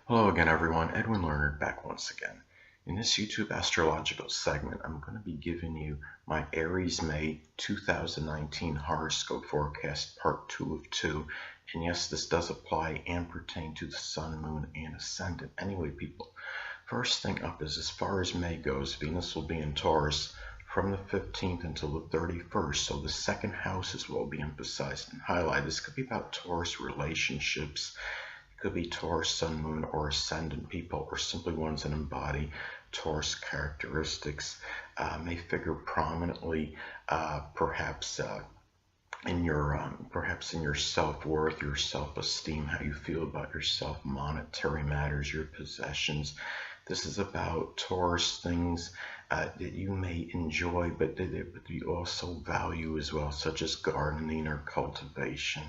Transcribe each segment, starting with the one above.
Hello again, everyone. Edwin Learnard back once again. In this YouTube astrological segment, I'm going to be giving you my Aries May 2019 horoscope forecast, part 2 of 2. And yes, this does apply and pertain to the sun, moon, and ascendant. Anyway, people, first thing up is as far as May goes, Venus will be in Taurus from the 15th until the 31st. So the second house is what will be emphasized and highlighted. This could be about Taurus relationships. Could be Taurus, Sun, Moon, or Ascendant people, or simply ones that embody Taurus characteristics. May figure prominently, perhaps in your self-worth, your self-esteem, how you feel about yourself, monetary matters, your possessions. This is about Taurus things that you may enjoy, but that you also value as well, such as gardening or cultivation.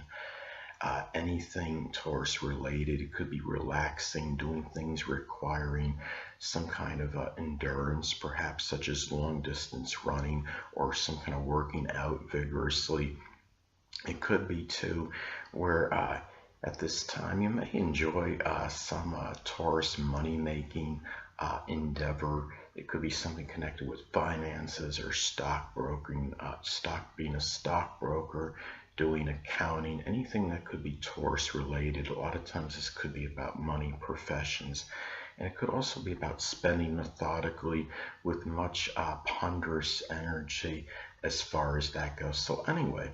Anything Taurus related. It could be relaxing, doing things requiring some kind of endurance, perhaps such as long distance running or some kind of working out vigorously. It could be too where at this time you may enjoy some Taurus money making endeavor. It could be something connected with finances or stockbrokering, being a stockbroker, doing accounting, anything that could be Taurus related. A lot of times this could be about money, professions, and it could also be about spending methodically with much ponderous energy as far as that goes. So anyway,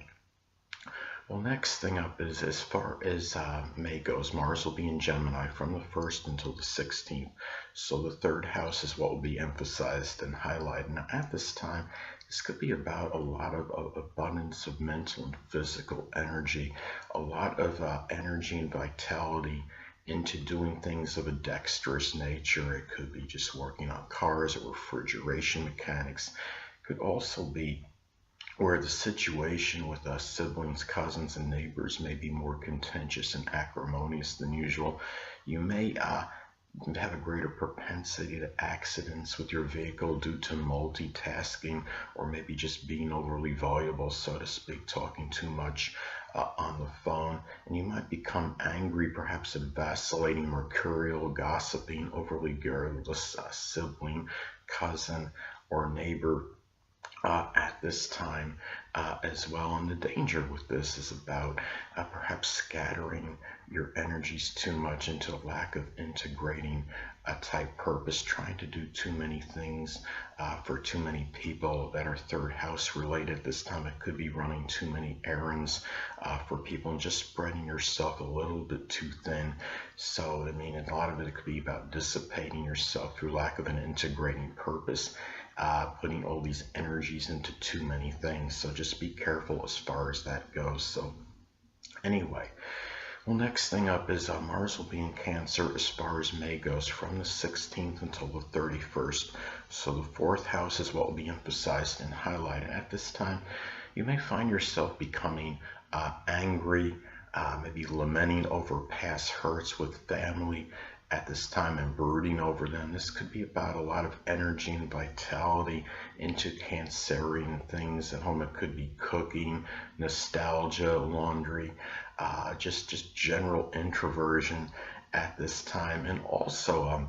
well, next thing up is as far as May goes, Mars will be in Gemini from the 1st until the 16th. So the third house is what will be emphasized and highlighted. Now at this time, this could be about a lot of abundance of mental and physical energy, a lot of energy and vitality into doing things of a dexterous nature. It could be just working on cars or refrigeration mechanics. It could also be where the situation with siblings, cousins, and neighbors may be more contentious and acrimonious than usual. You may have a greater propensity to accidents with your vehicle due to multitasking, or maybe just being overly voluble, so to speak, talking too much on the phone. And you might become angry, perhaps a vacillating, mercurial, gossiping, overly garrulous sibling, cousin, or neighbor at this time as well. And the danger with this is about perhaps scattering your energies too much into a lack of integrating a type purpose, trying to do too many things for too many people that are third house related. This time it could be running too many errands for people and just spreading yourself a little bit too thin. So I mean, a lot of it could be about dissipating yourself through lack of an integrating purpose. Putting all these energies into too many things. So just be careful as far as that goes. So anyway, well, next thing up is Mars will be in Cancer as far as May goes from the 16th until the 31st. So the fourth house is what will be emphasized and highlighted. At this time, you may find yourself becoming angry, maybe lamenting over past hurts with family at this time and brooding over them. This could be about a lot of energy and vitality into Cancerian things at home. It could be cooking, nostalgia, laundry, just general introversion at this time. And also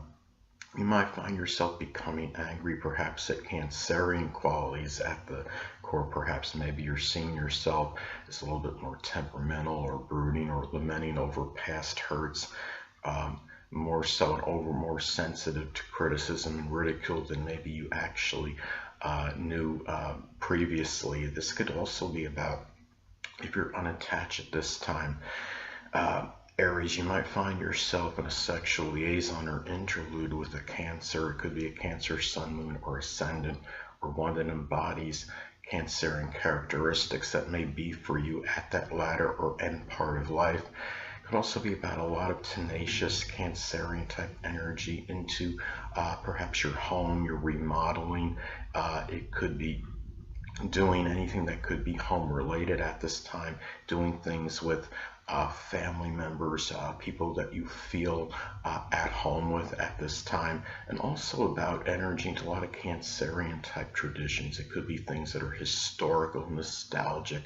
you might find yourself becoming angry perhaps at Cancerian qualities at the core. Perhaps maybe you're seeing yourself as a little bit more temperamental or brooding or lamenting over past hurts. More so and more sensitive to criticism and ridicule than maybe you actually knew previously. This could also be about, if you're unattached at this time, Aries, you might find yourself in a sexual liaison or interlude with a Cancer. It could be a Cancer, Sun, Moon, or Ascendant, or one that embodies Cancerian characteristics that may be for you at that latter or end part of life. Could also be about a lot of tenacious Cancerian type energy into perhaps your home, your remodeling. It could be doing anything that could be home related at this time, doing things with family members, people that you feel at home with at this time, and also about energy into a lot of Cancerian type traditions. It could be things that are historical, nostalgic,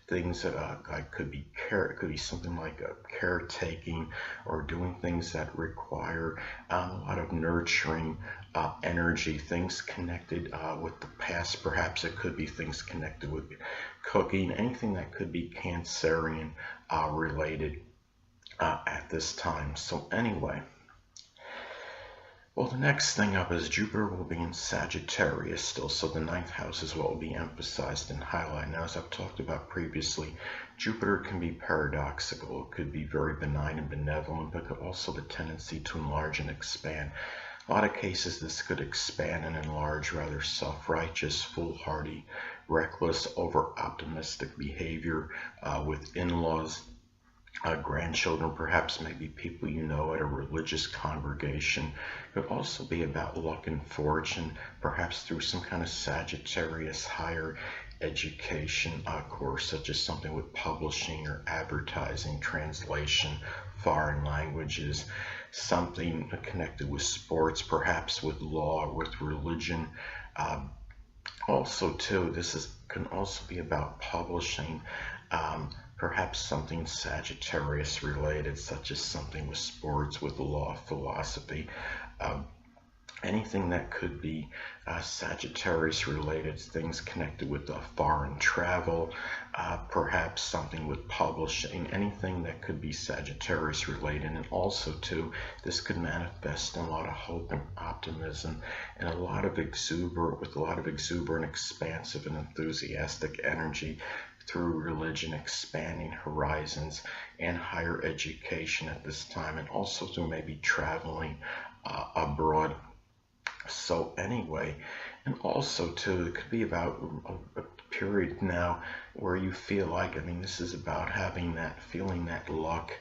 things that like could be it could be something like a caretaking or doing things that require a lot of nurturing energy, things connected with the past. Perhaps it could be things connected with cooking, anything that could be Cancerian related at this time. So anyway, well, the next thing up is Jupiter will be in Sagittarius still, so the 9th house is what will be emphasized and highlighted. Now, as I've talked about previously, Jupiter can be paradoxical. It could be very benign and benevolent, but could also the tendency to enlarge and expand. A lot of cases, this could expand and enlarge rather self-righteous, foolhardy, reckless, over-optimistic behavior with in-laws, grandchildren, perhaps maybe people you know at a religious congregation. It could also be about luck and fortune, perhaps through some kind of Sagittarius higher education course, such as something with publishing or advertising, translation, foreign languages, something connected with sports, perhaps with law, with religion. Also, too, can also be about publishing. Perhaps something Sagittarius related, such as something with sports, with law, philosophy, anything that could be Sagittarius related, things connected with foreign travel, perhaps something with publishing, anything that could be Sagittarius related. And also too, this could manifest in a lot of hope and optimism and a lot of exuberant, expansive and enthusiastic energy through religion, expanding horizons and higher education at this time, and also through maybe traveling abroad. So anyway, and also too, it could be about a period now where you feel like, this is about having that feeling, that luck,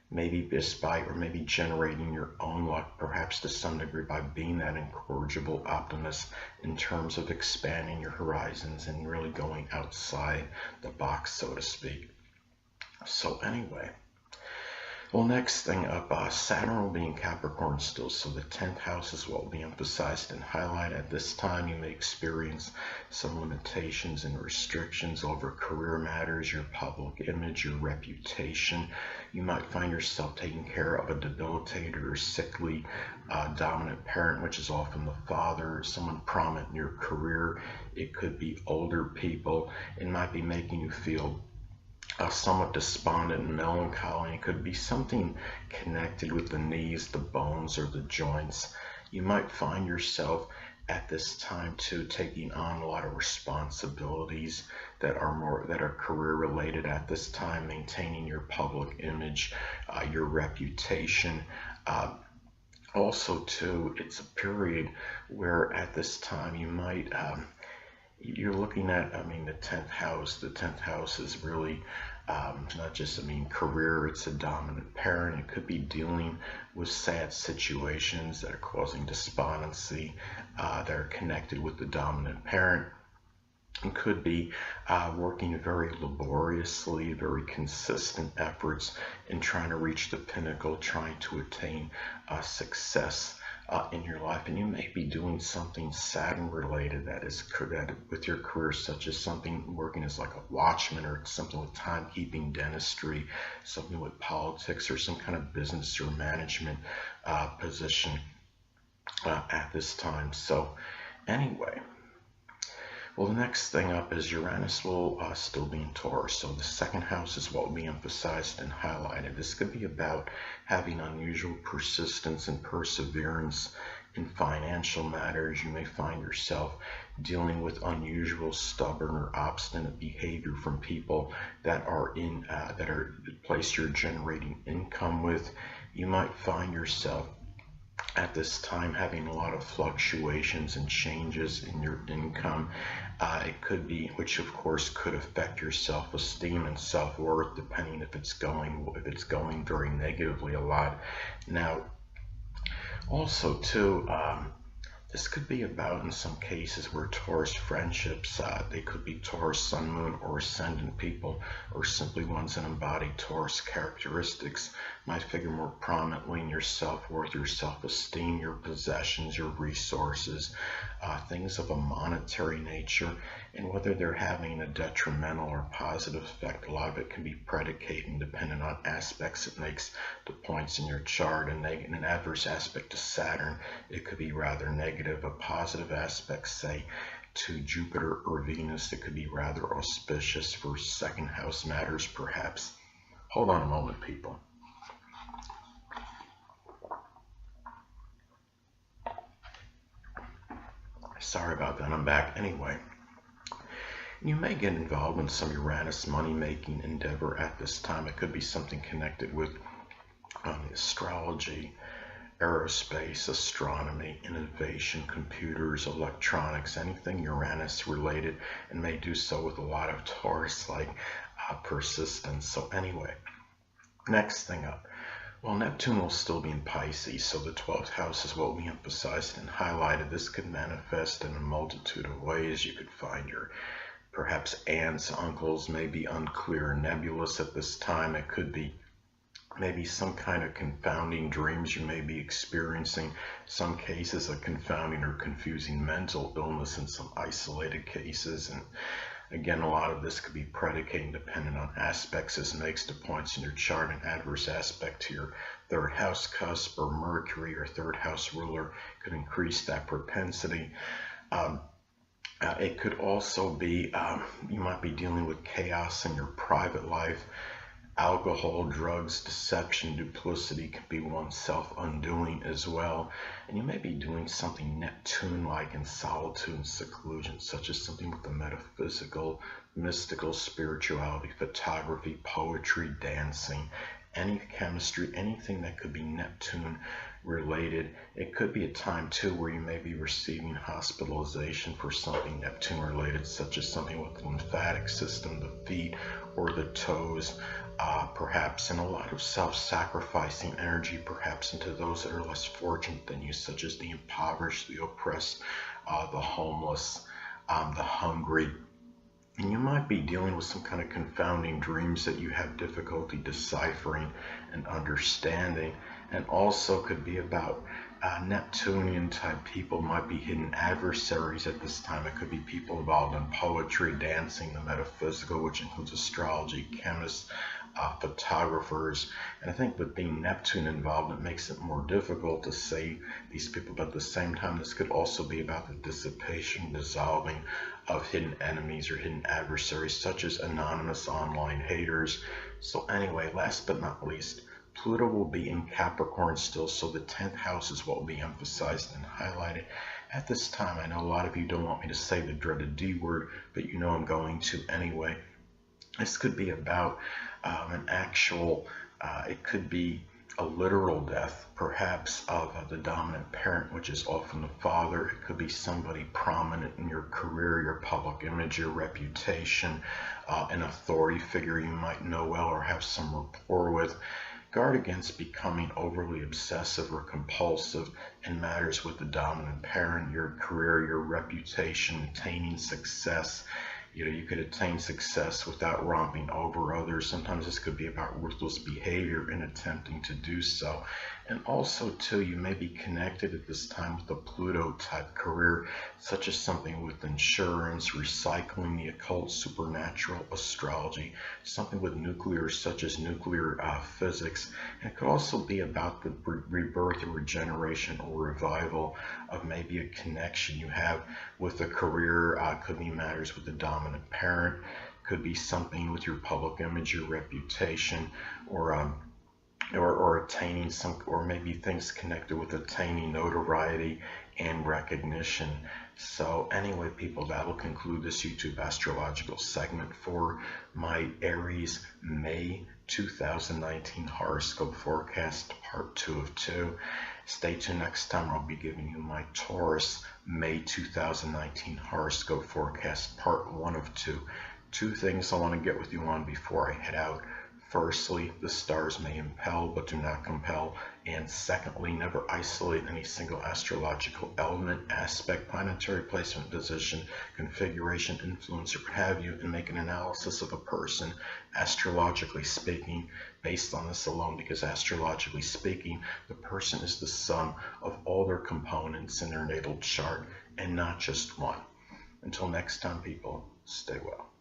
maybe just by, or maybe generating your own luck, perhaps to some degree, by being that incorrigible optimist in terms of expanding your horizons and really going outside the box, so to speak. So anyway, well, next thing up, Saturn will be in Capricorn still, so the 10th house is what will be emphasized and highlighted. At this time, you may experience some limitations and restrictions over career matters, your public image, your reputation. You might find yourself taking care of a debilitated or sickly dominant parent, which is often the father, someone prominent in your career. It could be older people. It might be making you feel somewhat despondent and melancholy. It could be something connected with the knees, the bones, or the joints. You might find yourself at this time too taking on a lot of responsibilities that are career related at this time, maintaining your public image, your reputation. Also too, it's a period where at this time you might you're looking at, the 10th house. The 10th house is really not just, career. It's a dominant parent. It could be dealing with sad situations that are causing despondency, that are connected with the dominant parent. It could be working very laboriously, very consistent efforts in trying to reach the pinnacle, trying to attain success in your life. And you may be doing something Saturn related that is with your career, such as something working as like a watchman, or something with timekeeping, dentistry, something with politics, or some kind of business or management position at this time. So anyway, well, the next thing up is Uranus will still be in Taurus. So the 2nd house is what will be emphasized and highlighted. This could be about having unusual persistence and perseverance in financial matters. You may find yourself dealing with unusual, stubborn, or obstinate behavior from people that are in the place you're generating income with. You might find yourself at this time having a lot of fluctuations and changes in your income. It could be, which of course could affect your self-esteem and self-worth, depending if it's going very negatively a lot. Now, also too, this could be about, in some cases, where Taurus friendships, they could be Taurus Sun, Moon, or Ascendant people, or simply ones that embody Taurus characteristics. might figure more prominently in your self-worth, your self-esteem, your possessions, your resources, things of a monetary nature, and whether they're having a detrimental or positive effect. A lot of it can be predicated and dependent on aspects it makes to points in your chart. And in an adverse aspect to Saturn, it could be rather negative. A positive aspect, say, to Jupiter or Venus, it could be rather auspicious for second house matters, perhaps. Hold on a moment, people. Sorry about that, I'm back. Anyway, you may get involved in some Uranus money-making endeavor at this time. It could be something connected with astrology, aerospace, astronomy, innovation, computers, electronics, anything Uranus related, and may do so with a lot of Taurus like persistence. So anyway, next thing up. Well, Neptune will still be in Pisces, so the 12th house is what we emphasized and highlighted. This could manifest in a multitude of ways. You could find your perhaps aunts, uncles, may be unclear, nebulous at this time. It could be maybe some kind of confounding dreams you may be experiencing. Some cases of confounding or confusing mental illness in some isolated cases. And again, a lot of this could be predicated dependent on aspects this makes to points in your chart. An adverse aspect to your third house cusp or Mercury, or third house ruler, could increase that propensity. It could also be you might be dealing with chaos in your private life. Alcohol, drugs, deception, duplicity can be oneself undoing as well. And you may be doing something Neptune-like in solitude and seclusion, such as something with the metaphysical, mystical, spirituality, photography, poetry, dancing, any chemistry, anything that could be Neptune related. It could be a time too where you may be receiving hospitalization for something Neptune related, such as something with the lymphatic system, the feet or the toes, perhaps, and a lot of self-sacrificing energy, perhaps into those that are less fortunate than you, such as the impoverished, the oppressed, the homeless, the hungry. And you might be dealing with some kind of confounding dreams that you have difficulty deciphering and understanding, and also could be about Neptunian type people. Might be hidden adversaries at this time. It could be people involved in poetry, dancing, the metaphysical, which includes astrology, chemists, photographers. And I think with being Neptune involved, it makes it more difficult to say these people, but at the same time, this could also be about the dissipation, dissolving of hidden enemies or hidden adversaries, such as anonymous online haters. So anyway, last but not least, Pluto will be in Capricorn still, so the 10th house is what will be emphasized and highlighted at this time. I know a lot of you don't want me to say the dreaded D word, but you know I'm going to anyway. This could be about an actual, it could be a literal death, perhaps of the dominant parent, which is often the father. It could be somebody prominent in your career, your public image, your reputation, an authority figure you might know well or have some rapport with. Guard against becoming overly obsessive or compulsive in matters with the dominant parent, your career, your reputation, attaining success. You know, you could attain success without romping over others. Sometimes this could be about ruthless behavior in attempting to do so. And also, too, you may be connected at this time with a Pluto-type career, such as something with insurance, recycling, the occult, supernatural, astrology, something with nuclear, such as nuclear physics. And it could also be about the rebirth or regeneration or revival of maybe a connection you have with a career. Could be matters with the dominant parent, could be something with your public image, your reputation, or attaining some, or maybe things connected with attaining notoriety and recognition. So anyway, people, that will conclude this YouTube astrological segment for my Aries May 2019 horoscope forecast, part 2 of 2. Stay tuned next time. I'll be giving you my Taurus May 2019 horoscope forecast, part 1 of 2. Two things I want to get with you on before I head out. Firstly, the stars may impel but do not compel. And secondly, never isolate any single astrological element, aspect, planetary placement, position, configuration, influence, or what have you, and make an analysis of a person, astrologically speaking, based on this alone, because astrologically speaking, the person is the sum of all their components in their natal chart and not just one. Until next time, people, stay well.